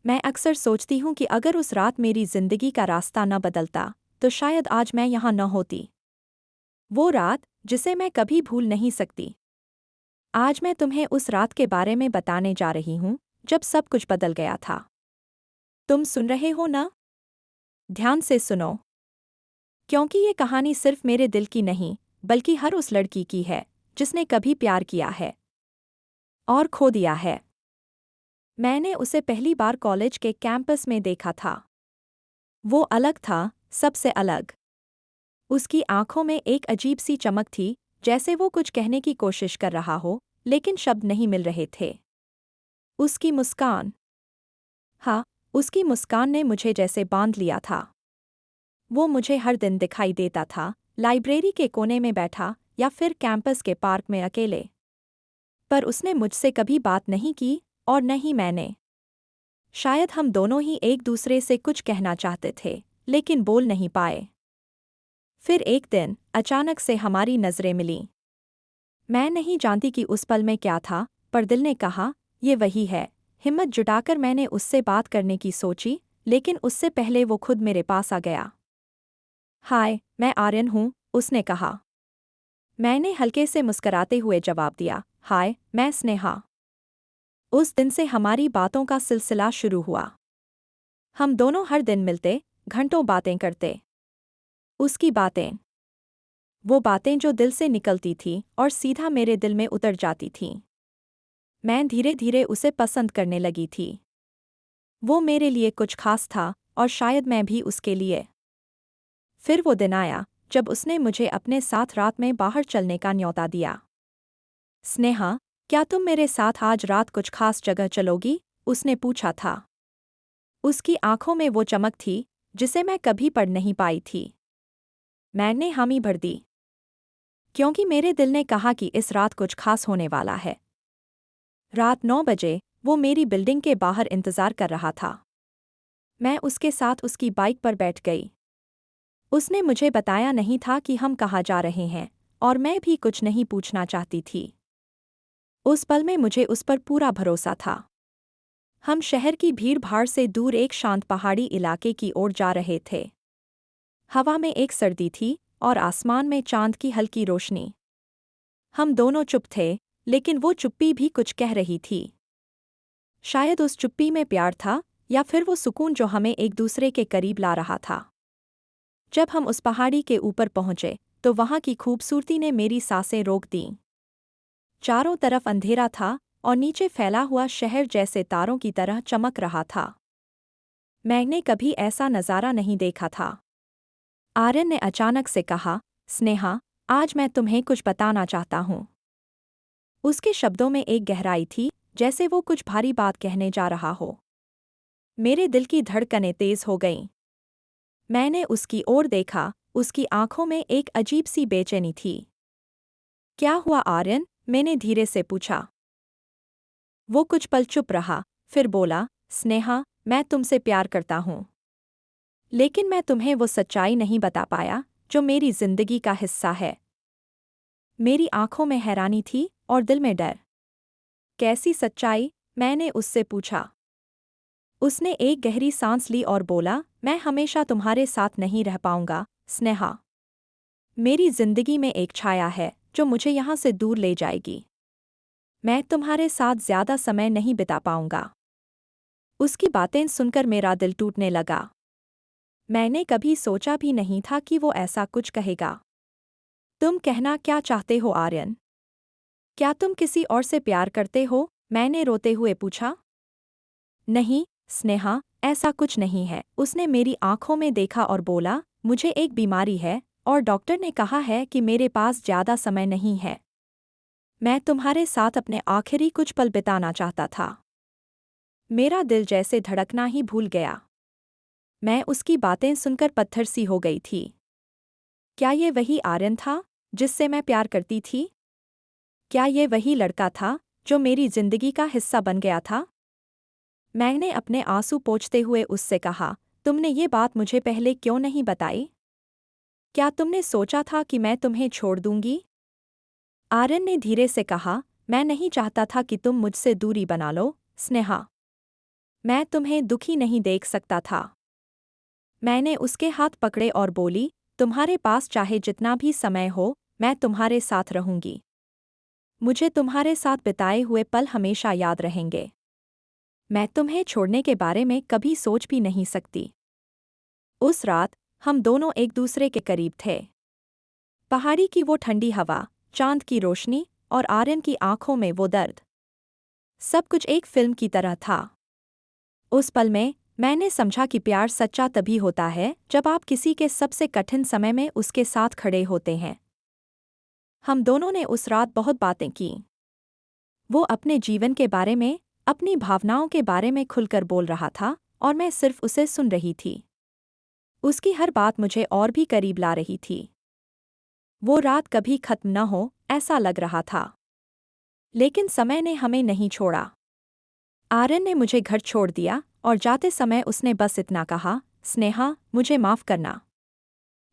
मैं अक्सर सोचती हूँ कि अगर उस रात मेरी जिंदगी का रास्ता न बदलता तो शायद आज मैं यहाँ न होती। वो रात जिसे मैं कभी भूल नहीं सकती। आज मैं तुम्हें उस रात के बारे में बताने जा रही हूँ जब सब कुछ बदल गया था। तुम सुन रहे हो ना? ध्यान से सुनो, क्योंकि ये कहानी सिर्फ मेरे दिल की नहीं बल्कि हर उस लड़की की है जिसने कभी प्यार किया है और खो दिया है। मैंने उसे पहली बार कॉलेज के कैंपस में देखा था। वो अलग था, सबसे अलग। उसकी आंखों में एक अजीब सी चमक थी, जैसे वो कुछ कहने की कोशिश कर रहा हो, लेकिन शब्द नहीं मिल रहे थे। उसकी मुस्कान, हाँ, उसकी मुस्कान ने मुझे जैसे बांध लिया था। वो मुझे हर दिन दिखाई देता था, लाइब्रेरी के कोने में बैठा या फिर कैंपस के पार्क में अकेले। पर उसने मुझसे कभी बात नहीं की और न ही मैंने। शायद हम दोनों ही एक दूसरे से कुछ कहना चाहते थे, लेकिन बोल नहीं पाए। फिर एक दिन अचानक से हमारी नज़रें मिलीं। मैं नहीं जानती कि उस पल में क्या था, पर दिल ने कहा, ये वही है। हिम्मत जुटाकर मैंने उससे बात करने की सोची, लेकिन उससे पहले वो खुद मेरे पास आ गया। हाय, मैं आर्यन हूँ, उसने कहा। मैंने हल्के से मुस्कराते हुए जवाब दिया, हाय, मैं स्नेहा। उस दिन से हमारी बातों का सिलसिला शुरू हुआ। हम दोनों हर दिन मिलते, घंटों बातें करते। उसकी बातें, वो बातें जो दिल से निकलती थीं और सीधा मेरे दिल में उतर जाती थीं। मैं धीरे धीरे उसे पसंद करने लगी थी। वो मेरे लिए कुछ खास था और शायद मैं भी उसके लिए। फिर वो दिन आया जब उसने मुझे अपने साथ रात में बाहर चलने का न्योता दिया। स्नेहा, क्या तुम मेरे साथ आज रात कुछ खास जगह चलोगी? उसने पूछा था। उसकी आंखों में वो चमक थी जिसे मैं कभी पढ़ नहीं पाई थी। मैंने हामी भर दी, क्योंकि मेरे दिल ने कहा कि इस रात कुछ खास होने वाला है। रात 9 बजे वो मेरी बिल्डिंग के बाहर इंतजार कर रहा था। मैं उसके साथ उसकी बाइक पर बैठ गई। उसने मुझे बताया नहीं था कि हम कहाँ जा रहे हैं, और मैं भी कुछ नहीं पूछना चाहती थी। उस पल में मुझे उस पर पूरा भरोसा था। हम शहर की भीड़-भाड़ से दूर एक शांत पहाड़ी इलाके की ओर जा रहे थे। हवा में एक सर्दी थी और आसमान में चांद की हल्की रोशनी। हम दोनों चुप थे, लेकिन वो चुप्पी भी कुछ कह रही थी। शायद उस चुप्पी में प्यार था, या फिर वो सुकून जो हमें एक दूसरे के करीब ला रहा था। जब हम उस पहाड़ी के ऊपर पहुंचे, तो वहां की खूबसूरती ने मेरी सांसें रोक दीं। चारों तरफ अंधेरा था और नीचे फैला हुआ शहर जैसे तारों की तरह चमक रहा था। मैंने कभी ऐसा नज़ारा नहीं देखा था। आर्यन ने अचानक से कहा, स्नेहा, आज मैं तुम्हें कुछ बताना चाहता हूँ। उसके शब्दों में एक गहराई थी, जैसे वो कुछ भारी बात कहने जा रहा हो। मेरे दिल की धड़कनें तेज हो गईं। मैंने उसकी ओर देखा, उसकी आंखों में एक अजीब सी बेचैनी थी। क्या हुआ आर्यन? मैंने धीरे से पूछा। वो कुछ पल चुप रहा, फिर बोला, स्नेहा, मैं तुमसे प्यार करता हूँ। लेकिन मैं तुम्हें वो सच्चाई नहीं बता पाया जो मेरी जिंदगी का हिस्सा है। मेरी आंखों में हैरानी थी और दिल में डर। कैसी सच्चाई? मैंने उससे पूछा। उसने एक गहरी सांस ली और बोला, मैं हमेशा तुम्हारे साथ नहीं रह पाऊंगा, स्नेहा। मेरी जिंदगी में एक छाया है जो मुझे यहाँ से दूर ले जाएगी। मैं तुम्हारे साथ ज्यादा समय नहीं बिता पाऊंगा। उसकी बातें सुनकर मेरा दिल टूटने लगा। मैंने कभी सोचा भी नहीं था कि वो ऐसा कुछ कहेगा। तुम कहना क्या चाहते हो आर्यन? क्या तुम किसी और से प्यार करते हो? मैंने रोते हुए पूछा। नहीं, स्नेहा, ऐसा कुछ नहीं है। उसने मेरी आंखों में देखा और बोला, मुझे एक बीमारी है और डॉक्टर ने कहा है कि मेरे पास ज्यादा समय नहीं है। मैं तुम्हारे साथ अपने आखिरी कुछ पल बिताना चाहता था। मेरा दिल जैसे धड़कना ही भूल गया। मैं उसकी बातें सुनकर पत्थर सी हो गई थी। क्या ये वही आर्यन था जिससे मैं प्यार करती थी? क्या ये वही लड़का था जो मेरी जिंदगी का हिस्सा बन गया था? मैंने अपने आंसू पोंछते हुए उससे कहा, तुमने ये बात मुझे पहले क्यों नहीं बताई? क्या तुमने सोचा था कि मैं तुम्हें छोड़ दूंगी? आर्यन ने धीरे से कहा, मैं नहीं चाहता था कि तुम मुझसे दूरी बना लो, स्नेहा। मैं तुम्हें दुखी नहीं देख सकता था। मैंने उसके हाथ पकड़े और बोली, तुम्हारे पास चाहे जितना भी समय हो, मैं तुम्हारे साथ रहूंगी। मुझे तुम्हारे साथ बिताए हुए पल हमेशा याद रहेंगे। मैं तुम्हें छोड़ने के बारे में कभी सोच भी नहीं सकती। उस रात हम दोनों एक दूसरे के करीब थे। पहाड़ी की वो ठंडी हवा, चांद की रोशनी और आर्यन की आंखों में वो दर्द, सब कुछ एक फिल्म की तरह था। उस पल में मैंने समझा कि प्यार सच्चा तभी होता है जब आप किसी के सबसे कठिन समय में उसके साथ खड़े होते हैं। हम दोनों ने उस रात बहुत बातें की। वो अपने जीवन के बारे में, अपनी भावनाओं के बारे में खुलकर बोल रहा था और मैं सिर्फ उसे सुन रही थी। उसकी हर बात मुझे और भी करीब ला रही थी। वो रात कभी खत्म न हो, ऐसा लग रहा था। लेकिन समय ने हमें नहीं छोड़ा। आर्यन ने मुझे घर छोड़ दिया और जाते समय उसने बस इतना कहा, स्नेहा, मुझे माफ़ करना।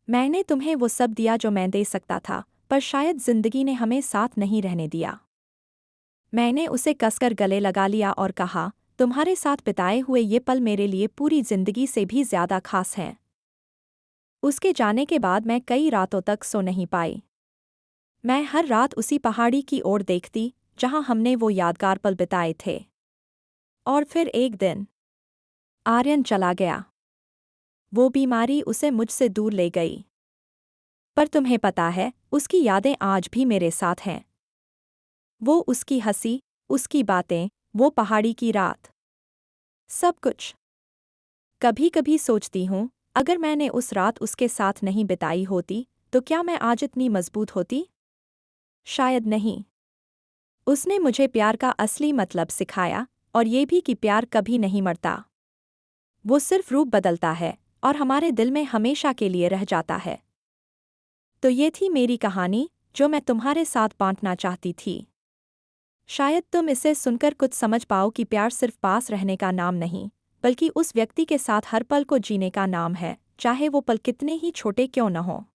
मैंने तुम्हें वो सब दिया जो मैं दे सकता था, पर शायद जिंदगी ने हमें साथ नहीं रहने दिया। मैंने उसे कसकर गले लगा लिया और कहा, तुम्हारे साथ बिताए हुए ये पल मेरे लिए पूरी जिंदगी से भी ज्यादा खास हैं। उसके जाने के बाद मैं कई रातों तक सो नहीं पाई। मैं हर रात उसी पहाड़ी की ओर देखती जहां हमने वो यादगार पल बिताए थे। और फिर एक दिन आर्यन चला गया। वो बीमारी उसे मुझसे दूर ले गई। पर तुम्हें पता है, उसकी यादें आज भी मेरे साथ हैं। वो उसकी हंसी, उसकी बातें, वो पहाड़ी की रात, सब कुछ। कभी कभी सोचती हूँ, अगर मैंने उस रात उसके साथ नहीं बिताई होती तो क्या मैं आज इतनी मजबूत होती? शायद नहीं। उसने मुझे प्यार का असली मतलब सिखाया, और ये भी कि प्यार कभी नहीं मरता। वो सिर्फ रूप बदलता है और हमारे दिल में हमेशा के लिए रह जाता है। तो ये थी मेरी कहानी जो मैं तुम्हारे साथ बांटना चाहती थी। शायद तुम इसे सुनकर कुछ समझ पाओ कि प्यार सिर्फ पास रहने का नाम नहीं, बल्कि उस व्यक्ति के साथ हर पल को जीने का नाम है, चाहे वो पल कितने ही छोटे क्यों न हों।